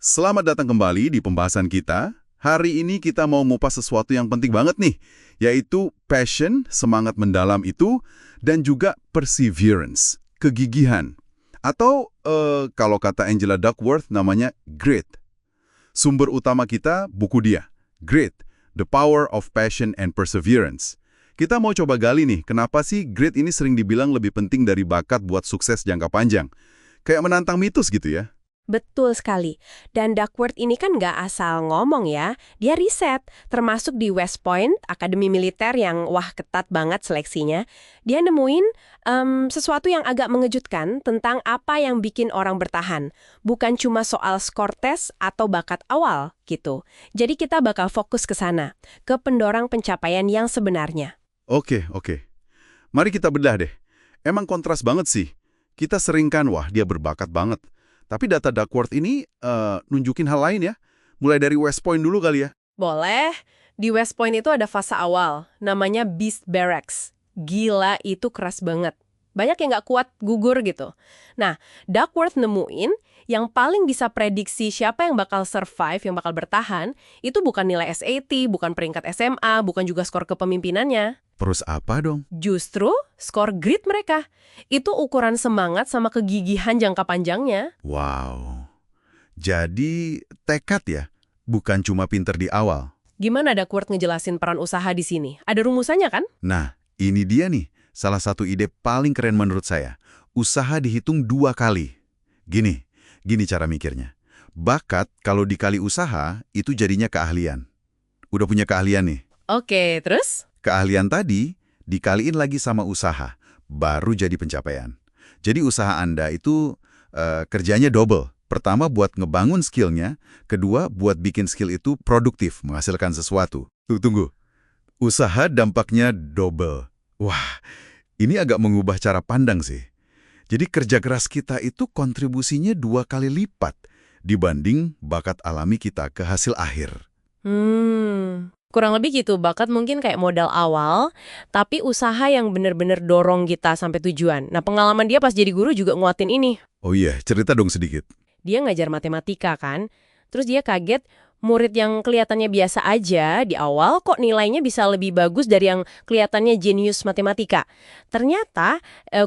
Selamat datang kembali di pembahasan kita. Hari ini kita mau ngupas sesuatu yang penting banget nih, yaitu passion, semangat mendalam itu, dan juga perseverance, kegigihan. Atau kalau kata Angela Duckworth namanya grit. Sumber utama kita buku dia, Grit, The Power of Passion and Perseverance. Kita mau coba gali nih, kenapa sih grit ini sering dibilang lebih penting dari bakat buat sukses jangka panjang? Kayak menantang mitos gitu ya. Betul sekali. Dan Duckworth ini kan nggak asal ngomong ya. Dia riset, termasuk di West Point, akademi militer yang ketat banget seleksinya. Dia nemuin sesuatu yang agak mengejutkan tentang apa yang bikin orang bertahan. Bukan cuma soal skor tes atau bakat awal gitu. Jadi kita bakal fokus ke sana, ke pendorong pencapaian yang sebenarnya. Oke. Mari kita bedah deh. Emang kontras banget sih. Kita sering kan, wah dia berbakat banget. Tapi data Duckworth ini nunjukin hal lain ya. Mulai dari West Point dulu kali ya. Boleh. Di West Point itu ada fase awal, namanya Beast Barracks. Gila, itu keras banget. Banyak yang nggak kuat gugur gitu. Nah, Duckworth nemuin yang paling bisa prediksi siapa yang bakal survive, yang bakal bertahan, itu bukan nilai SAT, bukan peringkat SMA, bukan juga skor kepemimpinannya. Terus apa dong? Justru skor grit mereka. Itu ukuran semangat sama kegigihan jangka panjangnya. Wow. Jadi tekad ya, bukan cuma pinter di awal. Gimana Duckworth ngejelasin peran usaha di sini? Ada rumusannya kan? Nah, ini dia nih, salah satu ide paling keren menurut saya. Usaha dihitung 2 kali. Gini cara mikirnya. Bakat kalau dikali usaha, itu jadinya keahlian. Udah punya keahlian nih. Oke, terus? Keahlian tadi dikaliin lagi sama usaha, baru jadi pencapaian. Jadi usaha Anda itu kerjanya double. Pertama buat ngebangun skillnya, kedua buat bikin skill itu produktif, menghasilkan sesuatu. Tunggu. Usaha dampaknya double. Wah, ini agak mengubah cara pandang sih. Jadi kerja keras kita itu kontribusinya 2 kali lipat dibanding bakat alami kita ke hasil akhir. Kurang lebih gitu, bakat mungkin kayak modal awal, tapi usaha yang bener-bener dorong kita sampai tujuan. Nah, pengalaman dia pas jadi guru juga nguatin ini. Oh iya, cerita dong sedikit. Dia ngajar matematika kan, terus dia kaget murid yang kelihatannya biasa aja di awal kok nilainya bisa lebih bagus dari yang kelihatannya jenius matematika. Ternyata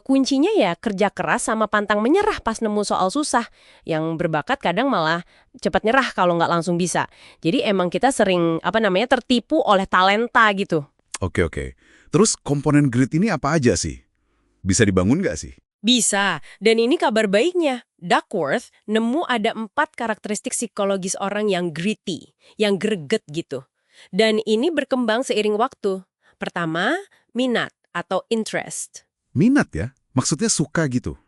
kuncinya ya kerja keras sama pantang menyerah pas nemu soal susah. Yang berbakat kadang malah cepat nyerah kalau nggak langsung bisa. Jadi emang kita sering tertipu oleh talenta gitu. Oke. Terus komponen grit ini apa aja sih? Bisa dibangun nggak sih? Bisa, dan ini kabar baiknya. Duckworth nemu ada 4 karakteristik psikologis orang yang gritty, yang greget gitu. Dan ini berkembang seiring waktu. Pertama, minat atau interest. Minat ya? Maksudnya suka gitu?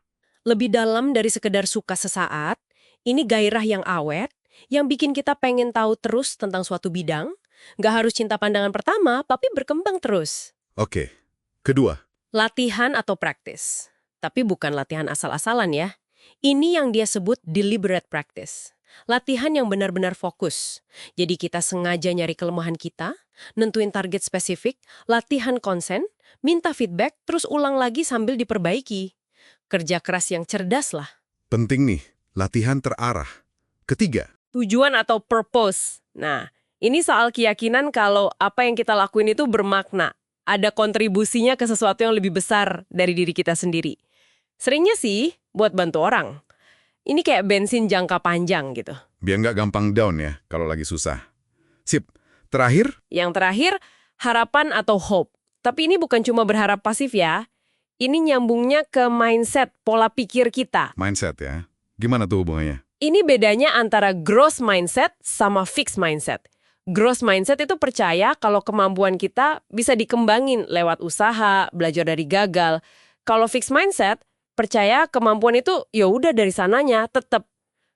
Lebih dalam dari sekedar suka sesaat, ini gairah yang awet, yang bikin kita pengen tahu terus tentang suatu bidang, nggak harus cinta pandangan pertama, tapi berkembang terus. Oke. Kedua. Latihan atau practice. Tapi bukan latihan asal-asalan ya. Ini yang dia sebut deliberate practice. Latihan yang benar-benar fokus. Jadi kita sengaja nyari kelemahan kita, nentuin target spesifik, latihan konsen, minta feedback, terus ulang lagi sambil diperbaiki. Kerja keras yang cerdas lah. Penting nih, latihan terarah. Ketiga. Tujuan atau purpose. Nah, ini soal keyakinan kalau apa yang kita lakuin itu bermakna. Ada kontribusinya ke sesuatu yang lebih besar dari diri kita sendiri. Seringnya sih buat bantu orang. Ini kayak bensin jangka panjang gitu. Biar nggak gampang down ya kalau lagi susah. Sip. Terakhir? Yang terakhir, harapan atau hope. Tapi ini bukan cuma berharap pasif ya. Ini nyambungnya ke mindset, pola pikir kita. Mindset ya. Gimana tuh hubungannya? Ini bedanya antara growth mindset sama fixed mindset. Growth mindset itu percaya kalau kemampuan kita bisa dikembangin lewat usaha, belajar dari gagal. Kalau fixed mindset, percaya kemampuan itu ya udah dari sananya tetap.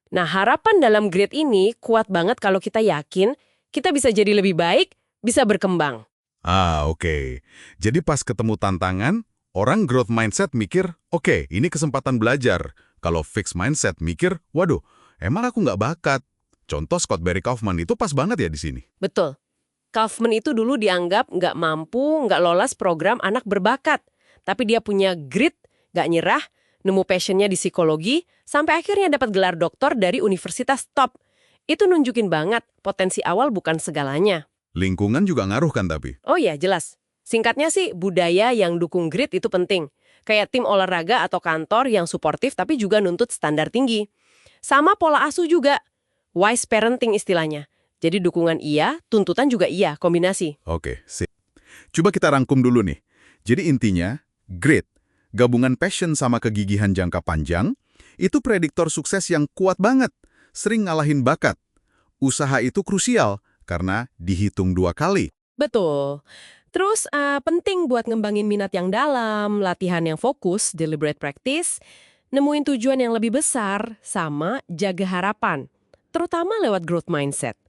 Nah, harapan dalam grit ini kuat banget kalau kita yakin kita bisa jadi lebih baik, bisa berkembang. Oke. Jadi pas ketemu tantangan, orang growth mindset mikir, oke, ini kesempatan belajar. Kalau fixed mindset mikir, waduh, emang aku nggak bakat. Contoh Scott Barry Kaufman itu pas banget ya di sini. Betul. Kaufman itu dulu dianggap nggak mampu, nggak lolos program anak berbakat. Tapi dia punya grit, nggak nyerah, nemu passionnya di psikologi, sampai akhirnya dapat gelar doktor dari universitas top. Itu nunjukin banget potensi awal bukan segalanya. Lingkungan juga ngaruh kan tapi? Oh iya, jelas. Singkatnya sih, budaya yang dukung grit itu penting. Kayak tim olahraga atau kantor yang suportif tapi juga nuntut standar tinggi. Sama pola asuh juga. Wise parenting istilahnya. Jadi dukungan iya, tuntutan juga iya, kombinasi. Oke, sip. Coba kita rangkum dulu nih. Jadi intinya, grit, gabungan passion sama kegigihan jangka panjang, itu prediktor sukses yang kuat banget, sering ngalahin bakat. Usaha itu krusial, karena dihitung 2 kali. Betul. Terus penting buat ngembangin minat yang dalam, latihan yang fokus, deliberate practice, nemuin tujuan yang lebih besar, sama jaga harapan. Terutama lewat growth mindset.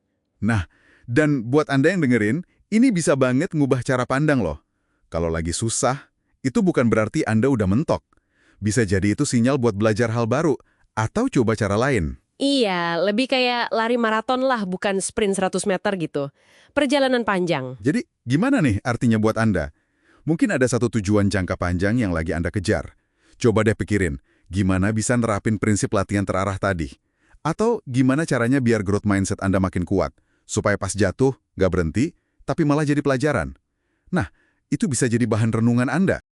Nah, dan buat Anda yang dengerin, ini bisa banget ngubah cara pandang loh. Kalau lagi susah, itu bukan berarti Anda udah mentok. Bisa jadi itu sinyal buat belajar hal baru, atau coba cara lain. Iya, lebih kayak lari maraton lah, bukan sprint 100 meter gitu. Perjalanan panjang. Jadi, gimana nih artinya buat Anda? Mungkin ada satu tujuan jangka panjang yang lagi Anda kejar. Coba deh pikirin, gimana bisa nerapin prinsip latihan terarah tadi? Atau gimana caranya biar growth mindset Anda makin kuat, supaya pas jatuh, nggak berhenti, tapi malah jadi pelajaran? Nah, itu bisa jadi bahan renungan Anda.